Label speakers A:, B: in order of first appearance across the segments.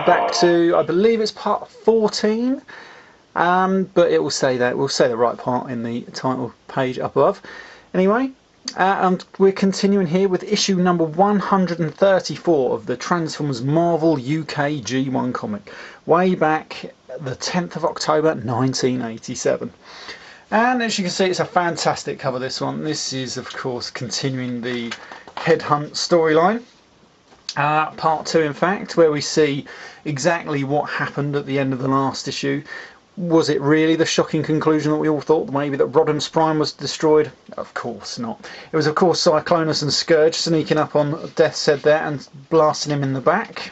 A: back to, I believe it's part 14, but it will say that, we'll say the right part in the title page up above. Anyway, and we're continuing here with issue number 134 of the Transformers Marvel UK G1 comic, way back the 10th of October 1987. And as you can see, it's a fantastic cover, this one. This is, of course, continuing the Headhunt storyline. Part 2, in fact, where we see exactly what happened at the end of the last issue. Was it really the shocking conclusion that we all thought, maybe that Rodimus Prime was destroyed? Of course not. It was, of course, Cyclonus and Scourge sneaking up on Death's Head there and blasting him in the back.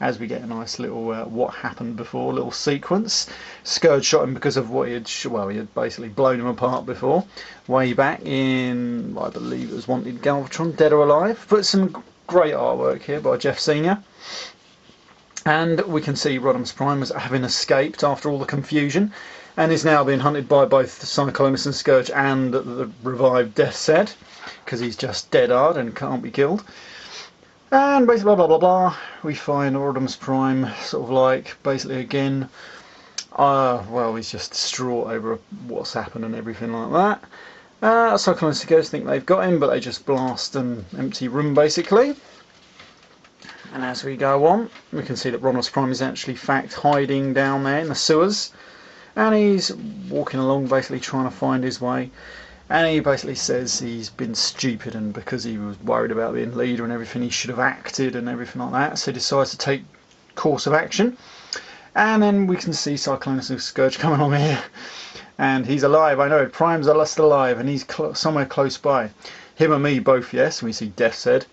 A: As we get a nice little what happened before little sequence. Scourge shot him because of what he had, well, he had basically blown him apart before, way back in, I believe it was Wanted Galvatron, Dead or Alive. But some great artwork here by Jeff Senior. And we can see Rodimus Prime as having escaped after all the confusion, and is now being hunted by both Cyclonus and Scourge and the revived Death's Head, because he's just dead hard and can't be killed. And basically blah blah blah blah, we find Rodimus Prime sort of like basically again, well, he's just distraught over what's happened and everything like that. Cyclonus and Scourge think they've got him, but they just blast an empty room basically. And as we go on, we can see that Rodimus Prime is actually, in fact, hiding down there in the sewers. And he's walking along, basically trying to find his way. And he basically says he's been stupid, and because he was worried about being leader and everything, he should have acted and everything like that. So he decides to take course of action. And then we can see Cyclonus and Scourge coming on here. And he's alive, I know, Prime's still alive, and he's somewhere close by. Him and me both, yes, and we see Death's Head.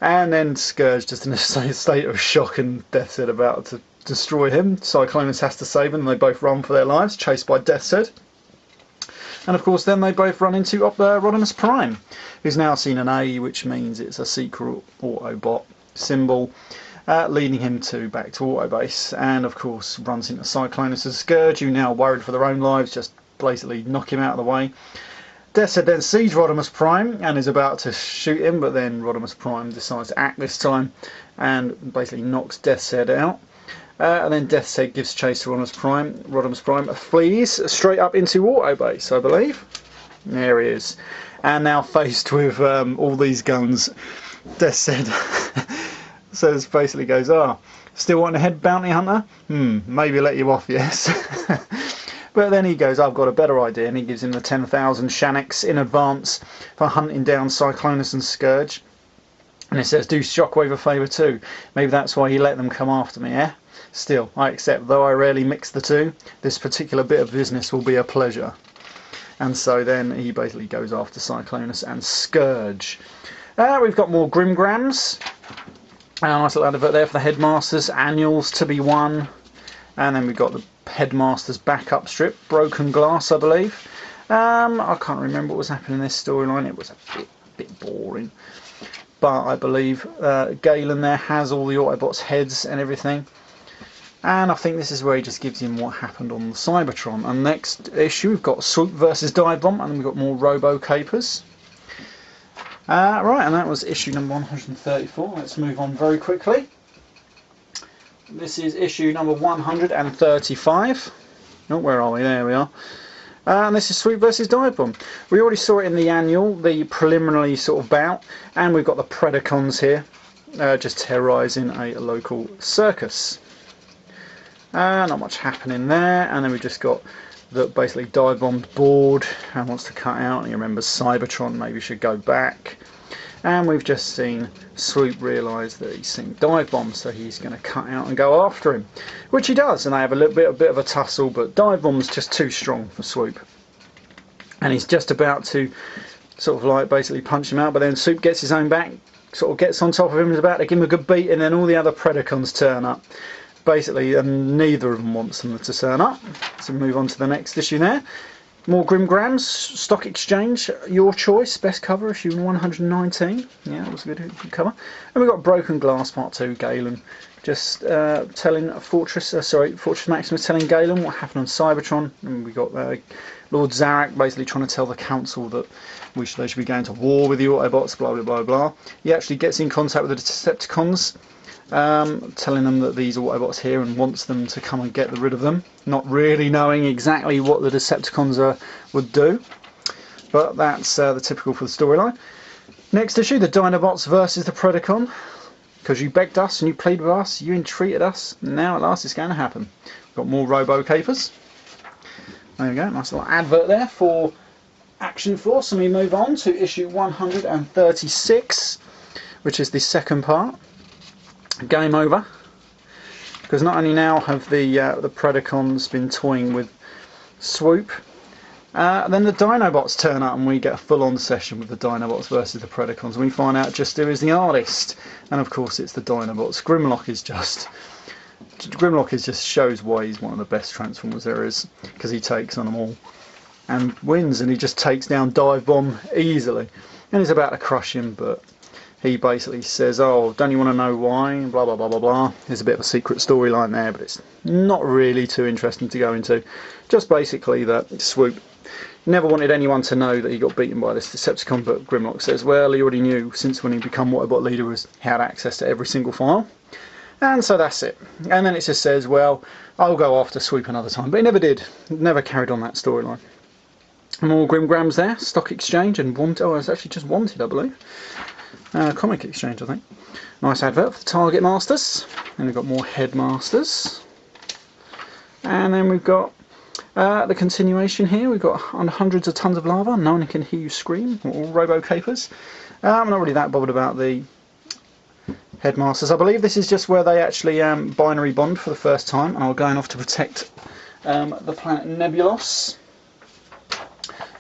A: And then Scourge just in a state of shock, and Death's Head about to destroy him. Cyclonus has to save him, and they both run for their lives, chased by Death's Head. And of course then they both run into Rodimus Prime, who's now seen an A, which means it's a secret Autobot symbol, leading him back to Autobase, and of course runs into Cyclonus and Scourge, who now worried for their own lives, just basically knock him out of the way. Death's Head then sees Rodimus Prime and is about to shoot him, but then Rodimus Prime decides to act this time and basically knocks Death's Head out. And then Death's Head gives chase to Rodimus Prime. Rodimus Prime flees straight up into Autobase, I believe. There he is. And now faced with all these guns, Death's Head says, basically goes, still want a head bounty hunter? Maybe let you off, yes. But then he goes, I've got a better idea, and he gives him the 10,000 Shaniks in advance for hunting down Cyclonus and Scourge. And he says, do Shockwave a favour too. Maybe that's why he let them come after me, eh? Still, I accept, though I rarely mix the two, this particular bit of business will be a pleasure. And so then he basically goes after Cyclonus and Scourge. We've got more Grimgrams. A nice little advert there for the Headmasters, annuals to be won. And then we've got the Headmaster's backup strip, Broken Glass, I believe. I can't remember what was happening in this storyline. It was a bit boring. But I believe Galen there has all the Autobots' heads and everything. And I think this is where he just gives him what happened on the Cybertron. And next issue, we've got Swoop versus Dive Bomb, and we've got more Robo Capers. Right, and that was issue number 134. Let's move on very quickly. This is issue number 135. Oh, where are we? There we are. And this is Swoop vs Dive Bomb. We already saw it in the annual, the preliminary sort of bout, and we've got the Predacons here, just terrorising a local circus. Not much happening there, and then we've just got that basically Dive Bomb's bored and wants to cut out, and he remembers Cybertron maybe should go back. And we've just seen Swoop realise that he's seen Dive Bomb, so he's going to cut out and go after him. Which he does, and they have a bit of a tussle, but Dive Bomb's just too strong for Swoop. And he's just about to sort of like basically punch him out, but then Swoop gets his own back, sort of gets on top of him, is about to give him a good beat, and then all the other Predacons turn up. Basically, and neither of them wants them to turn up. So move on to the next issue there. More Grimgrams, Stock Exchange, your choice, best cover, issue 119. Yeah, that was a good cover. And we've got Broken Glass Part 2, Galen. Just telling Fortress Maximus telling Galen what happened on Cybertron. And we got Lord Zarak basically trying to tell the Council that they should be going to war with the Autobots, blah, blah, blah, blah. He actually gets in contact with the Decepticons. telling them that these are Autobots here and wants them to come and get rid of them, not really knowing exactly what the Decepticons would do, but that's the typical for the storyline. Next issue, the Dinobots versus the Predacon, because you begged us and you pleaded with us, you entreated us, now at last it's going to happen. We've got more Robo Capers. There we go, nice little advert there for Action Force, and we move on to issue 136, which is the second part. Game over, because not only now have the Predacons been toying with Swoop, then the Dinobots turn up and we get a full-on session with the Dinobots versus the Predacons, and we find out just who is the artist, and of course it's the Dinobots. Grimlock just shows why he's one of the best Transformers there is, because he takes on them all and wins, and he just takes down Dive Bomb easily, and he's about to crush him, but he basically says, oh, don't you want to know why, blah blah blah blah blah. There's a bit of a secret storyline there, but it's not really too interesting to go into. Just basically that Swoop never wanted anyone to know that he got beaten by this Decepticon, but Grimlock says, well, he already knew since when he became Autobot leader he had access to every single file. And so that's it. And then it just says, well, I'll go after Swoop another time. But he never did. Never carried on that storyline. More Grimgrams there. Stock Exchange and Wanted. Oh, it's actually just Wanted, I believe. Comic Exchange, I think. Nice advert for the Target Masters. And we've got more Headmasters. And then we've got the continuation here. We've got hundreds of tons of lava. No one can hear you scream. All Robo Capers. I'm not really that bothered about the Headmasters. I believe this is just where they actually binary bond for the first time and are going off to protect the planet Nebulos.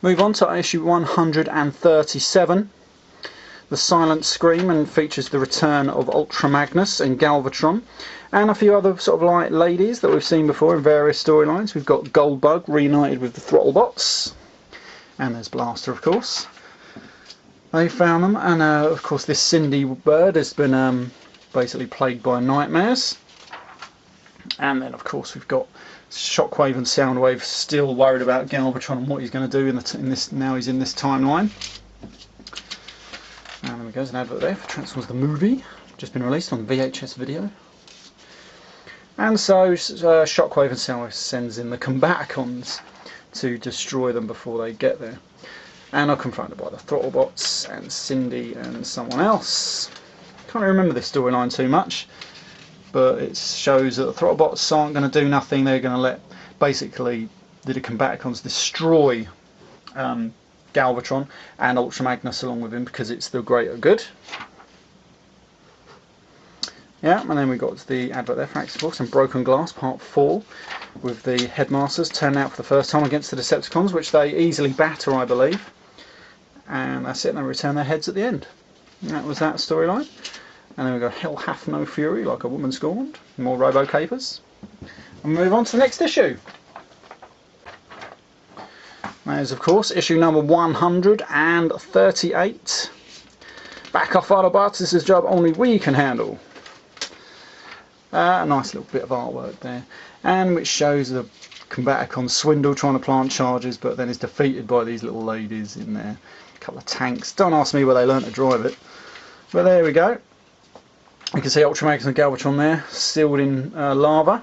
A: Move on to issue 137, The Silent Scream, and features the return of Ultra Magnus and Galvatron and a few other sort of light ladies that we've seen before in various storylines. We've got Goldbug reunited with the Throttlebots, and there's Blaster, of course. They found them, and of course this Cindy bird has been basically plagued by nightmares. And then of course we've got Shockwave and Soundwave still worried about Galvatron and what he's going to do in this. Now he's in this timeline. And there we go, there's an advert there for Transformers the movie, just been released on VHS video. And so Shockwave and Soundwave sends in the Combaticons to destroy them before they get there. And are confronted by the Throttlebots and Cindy and someone else. Can't remember this storyline too much, but it shows that the Throttlebots aren't going to do nothing. They're going to let basically the Combaticons destroy Galvatron and Ultra Magnus along with him, because it's the greater good. Yeah, and then we got the advert there for Action Force and Broken Glass Part 4, with the Headmasters turning out for the first time against the Decepticons, which they easily batter, I believe. And that's it, and they return their heads at the end. And that was that storyline. And then we go Hell Hath No Fury, Like a Woman Scorned. More Robo Capers. And move on to the next issue. There's of course issue number 138. Back off Autobots, this is a job only we can handle. A nice little bit of artwork there, and which shows the Combaticon Swindle trying to plant charges, but then is defeated by these little ladies in there. A couple of tanks. Don't ask me where they learnt to drive it, but there we go. You can see Ultra Magnus and Galvatron there, sealed in lava.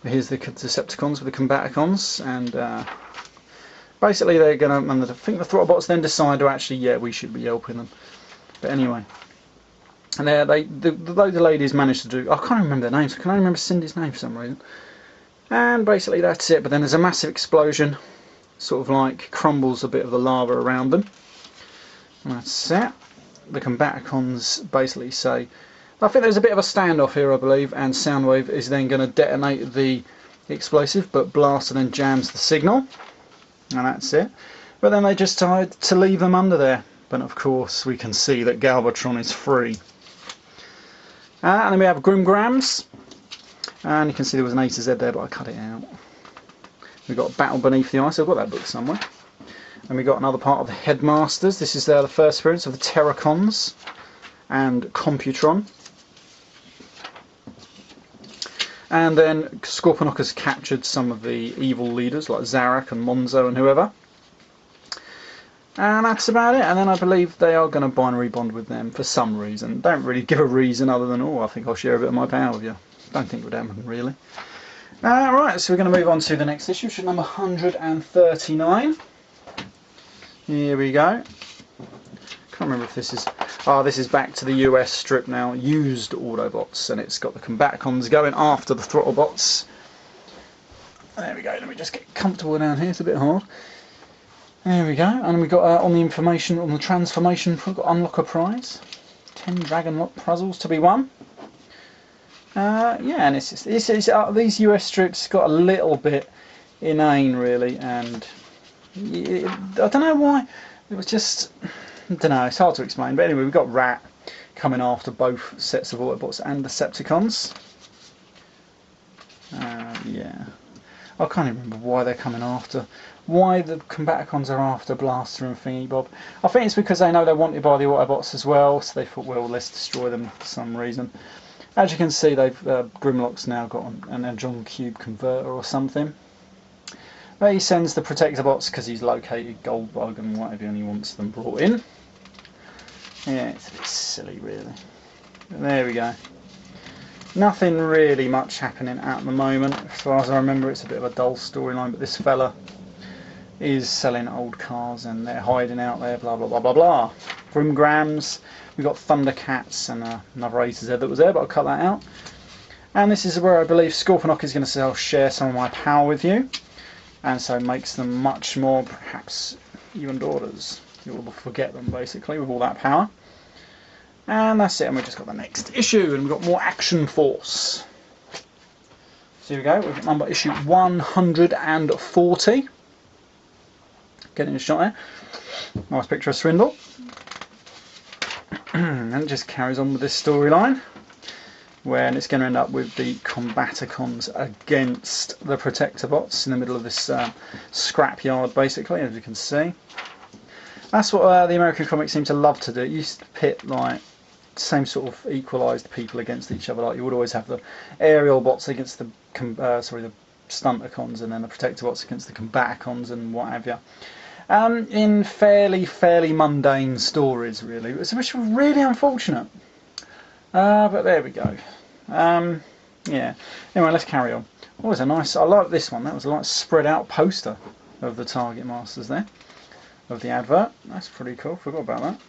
A: But here's the Decepticons with the Combaticons, and basically they're going to. And I think the Throttlebots then decide to actually, yeah, we should be helping them. But anyway. And there, the ladies managed to do. I can't remember their names. Can I remember Cindy's name for some reason? And basically that's it. But then there's a massive explosion, sort of like crumbles a bit of the lava around them. And that's it. The Combaticons basically say, I think there's a bit of a standoff here, I believe, and Soundwave is then going to detonate the explosive, but Blaster then jams the signal, and that's it. But then they just decide to leave them under there. But of course we can see that Galvatron is free. And then we have Grimgrams, and you can see there was an A to Z there, but I cut it out. We've got Battle Beneath the Ice. I've got that book somewhere. And we've got another part of the Headmasters. This is the first appearance of the Terracons and Computron. And then Scorponok has captured some of the evil leaders like Zarak and Monzo and whoever. And that's about it. And then I believe they are going to binary bond with them for some reason. Don't really give a reason other than, oh, I think I'll share a bit of my power with you. Don't think it would happen, really. Right, so we're going to move on to the next issue, which is number 139. Here we go. Can't remember if this is... Oh, this is back to the US strip now. Used Autobots, and it's got the Combaticons going after the Throttlebots. There we go. Let me just get comfortable down here. It's a bit hard. There we go. And we got on the information on the transformation, we've got unlock a prize. 10 Dragon Lock puzzles to be won. Yeah, and it's these US strips got a little bit inane, really, and I don't know why. It was just, I don't know. It's hard to explain. But anyway, we've got Rat coming after both sets of Autobots and Decepticons. Yeah, I can't even remember why they're coming after. Why the Combaticons are after Blaster and Thingy Bob. I think it's because they know they're wanted by the Autobots as well, so they thought, well, let's destroy them for some reason. As you can see, they've Grimlock's now got an Edron Cube converter or something. But he sends the Protectobots because he's located Goldbug and whatever, and he wants them brought in. Yeah, it's a bit silly, really. But there we go. Nothing really much happening at the moment. As far as I remember, it's a bit of a dull storyline, but this fella is selling old cars and they're hiding out there, blah, blah, blah, blah, blah. Grimgrams. We've got Thundercats and another A to Z that was there, but I'll cut that out. And this is where I believe Scorponok is going to say, I'll share some of my power with you. And so makes them much more, perhaps, even daughters. You'll forget them, basically, with all that power. And that's it, and we've just got the next issue, and we've got more Action Force. So here we go, we've got number issue 140. Getting a shot there. Nice picture of Swindle. And it just carries on with this storyline, where it's going to end up with the Combaticons against the Protectobots in the middle of this scrapyard, basically, as you can see. That's what the American comics seem to love to do. It used to pit like same sort of equalised people against each other. Like you would always have the aerial bots against the the Stunticons, and then the Protectobots against the Combaticons and what have you. In fairly mundane stories, really, which was really unfortunate. But there we go. Yeah. Anyway, let's carry on. Oh, it's a nice. I like this one. That was a nice spread out poster of the Target Masters there, of the advert. That's pretty cool. Forgot about that.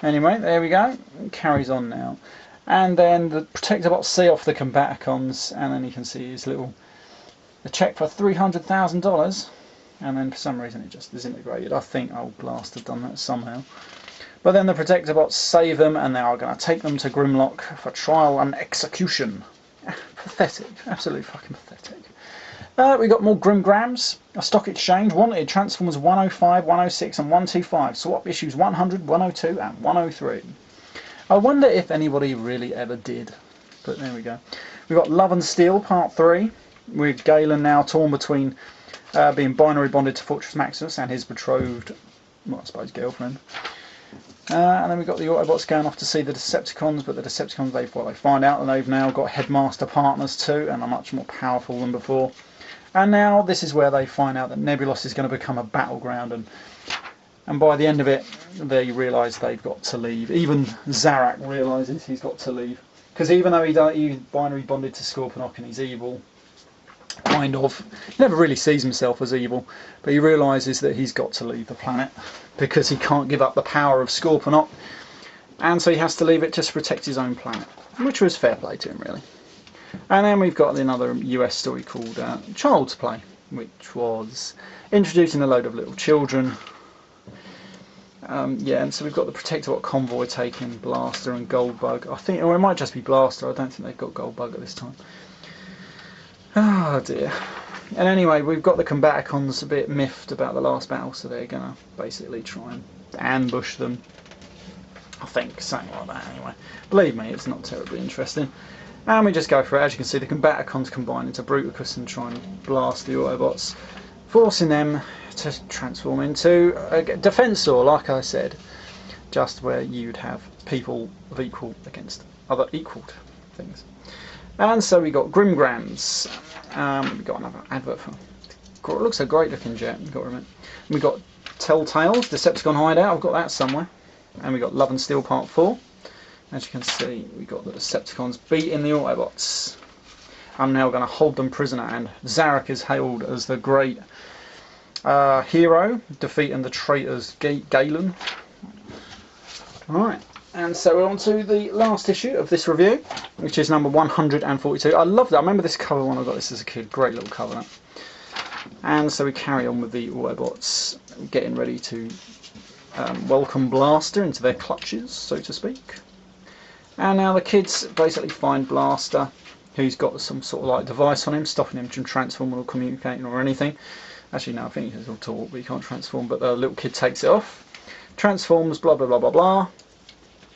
A: Anyway, there we go. It carries on now, and then the Protectobots see off the Combaticons, and then you can see his little the check for $300,000. And then for some reason it just disintegrated. I think Old Blast had done that somehow. But then the Protectobots save them, and they are going to take them to Grimlock for trial and execution. Pathetic. Absolutely fucking pathetic. We got more Grimgrams. A stock exchange wanted Transformers 105, 106 and 125. Swap issues 100, 102 and 103. I wonder if anybody really ever did. But there we go. We've got Love and Steel Part 3. With Galen now torn between being binary bonded to Fortress Maximus and his betrothed, well, I suppose, girlfriend. And then we've got the Autobots going off to see the Decepticons, but the Decepticons, they find out that they've now got Headmaster partners too, and are much more powerful than before. And now this is where they find out that Nebulos is going to become a battleground, and by the end of it, they realise they've got to leave. Even Zarak realises he's got to leave, because even though he binary bonded to Scorponok and he's evil, kind of. He never really sees himself as evil, but he realises that he's got to leave the planet because he can't give up the power of Scorponok, and so he has to leave it just to protect his own planet, which was fair play to him, really. And then we've got another US story called Child's Play, which was introducing a load of little children. Yeah, and so we've got the Protectobot convoy taking Blaster and Goldbug. I think, or it might just be Blaster. I don't think they've got Goldbug at this time. Oh dear. And anyway, we've got the Combaticons a bit miffed about the last battle, so they're going to basically try and ambush them. I think, something like that anyway. Believe me, it's not terribly interesting. And we just go for it. As you can see, the Combaticons combine into Bruticus and try and blast the Autobots, forcing them to transform into a Defensor, like I said, just where you'd have people of equal against other equalled things. And so we got Grimgrams. We got another advert for. It looks a great looking jet. Got to remember. We got Telltales, Decepticon Hideout, I've got that somewhere. And we got Love and Steel Part 4. As you can see, we got the Decepticons beating the Autobots. I'm now going to hold them prisoner, and Zarek is hailed as the great hero, defeating the traitors Galen. Alright, and so we're on to the last issue of this review, which is number 142. I love that. I remember this cover when I got this as a kid. Great little cover. And so we carry on with the Autobots getting ready to welcome Blaster into their clutches, so to speak. And now the kids basically find Blaster, who's got some sort of like device on him, stopping him from transforming or communicating or anything. Actually, no, I think he's all talk, but he can't transform. But the little kid takes it off, transforms, blah blah blah blah blah.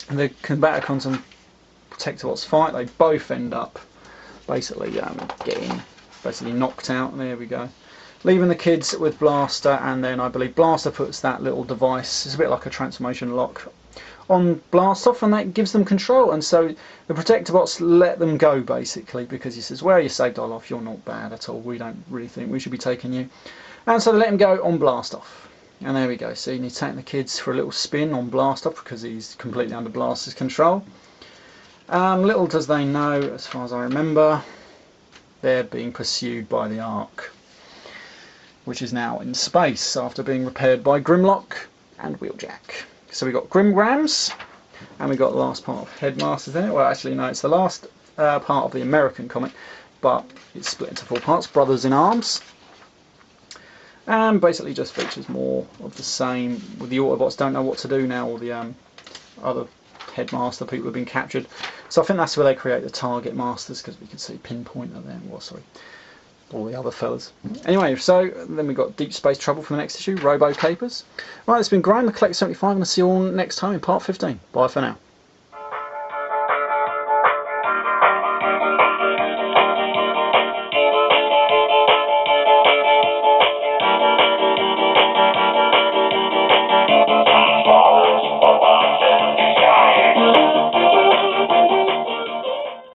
A: And the Combaticons and Protectobots fight. They both end up basically getting knocked out. There we go. Leaving the kids with Blaster, and then I believe Blaster puts that little device, it's a bit like a transformation lock, on Blastoff, and that gives them control. And so the Protectobots let them go basically, because he says, well, you saved our life, you're not bad at all, we don't really think we should be taking you. And so they let him go on Blastoff. And there we go, see, he's taking the kids for a little spin on Blastoff because he's completely under Blaster's control. Little does they know, as far as I remember, they're being pursued by the Ark, which is now in space after being repaired by Grimlock and Wheeljack. So we got Grimgrams, and we got the last part of Headmasters in it. Well, actually, no, it's the last part of the American comic, but it's split into 4 parts. Brothers in Arms, and basically just features more of the same. With the Autobots don't know what to do now, or the other Headmaster people have been captured. So I think that's where they create the Target Masters, because we can see Pinpointer there. Well, sorry, all the other fellas. Anyway, so then we've got Deep Space Trouble for the next issue, Robo Capers. Right, it's been Graham, the Collector 75, and I'll see you all next time in part 15. Bye for now.